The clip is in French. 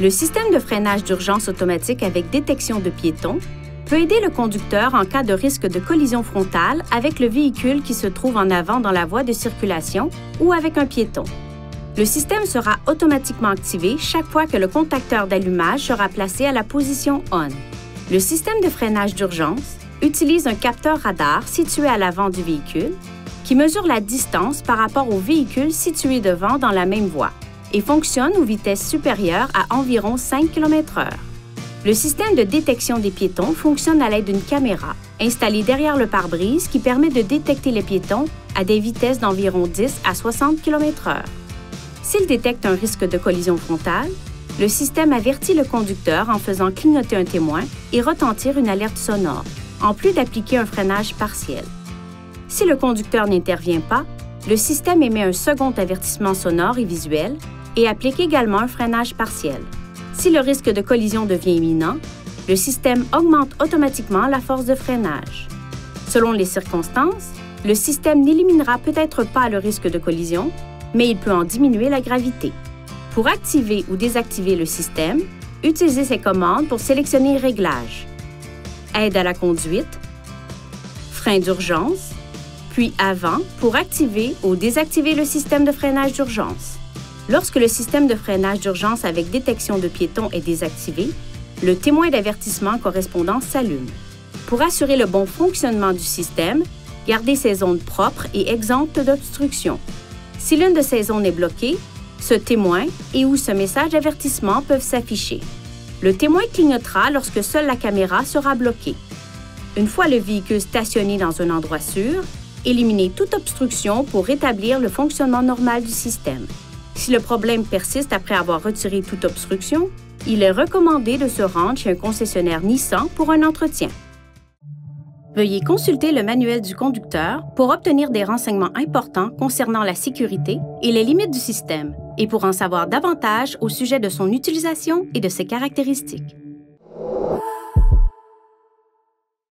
Le système de freinage d'urgence automatique avec détection de piétons peut aider le conducteur en cas de risque de collision frontale avec le véhicule qui se trouve en avant dans la voie de circulation ou avec un piéton. Le système sera automatiquement activé chaque fois que le contacteur d'allumage sera placé à la position ON. Le système de freinage d'urgence utilise un capteur radar situé à l'avant du véhicule qui mesure la distance par rapport au véhicule situé devant dans la même voie et fonctionne aux vitesses supérieures à environ 5 km/h. Le système de détection des piétons fonctionne à l'aide d'une caméra installée derrière le pare-brise qui permet de détecter les piétons à des vitesses d'environ 10 à 60 km/h. S'il détecte un risque de collision frontale, le système avertit le conducteur en faisant clignoter un témoin et retentir une alerte sonore, en plus d'appliquer un freinage partiel. Si le conducteur n'intervient pas, le système émet un second avertissement sonore et visuel et applique également un freinage partiel. Si le risque de collision devient imminent, le système augmente automatiquement la force de freinage. Selon les circonstances, le système n'éliminera peut-être pas le risque de collision, mais il peut en diminuer la gravité. Pour activer ou désactiver le système, utilisez ces commandes pour sélectionner Réglages, Aide à la conduite, Frein d'urgence, puis Avant pour activer ou désactiver le système de freinage d'urgence. Lorsque le système de freinage d'urgence avec détection de piétons est désactivé, le témoin d'avertissement correspondant s'allume. Pour assurer le bon fonctionnement du système, gardez ces zones propres et exemptes d'obstruction. Si l'une de ces zones est bloquée, ce témoin et ou ce message d'avertissement peuvent s'afficher. Le témoin clignotera lorsque seule la caméra sera bloquée. Une fois le véhicule stationné dans un endroit sûr, éliminez toute obstruction pour rétablir le fonctionnement normal du système. Si le problème persiste après avoir retiré toute obstruction, il est recommandé de se rendre chez un concessionnaire Nissan pour un entretien. Veuillez consulter le manuel du conducteur pour obtenir des renseignements importants concernant la sécurité et les limites du système et pour en savoir davantage au sujet de son utilisation et de ses caractéristiques.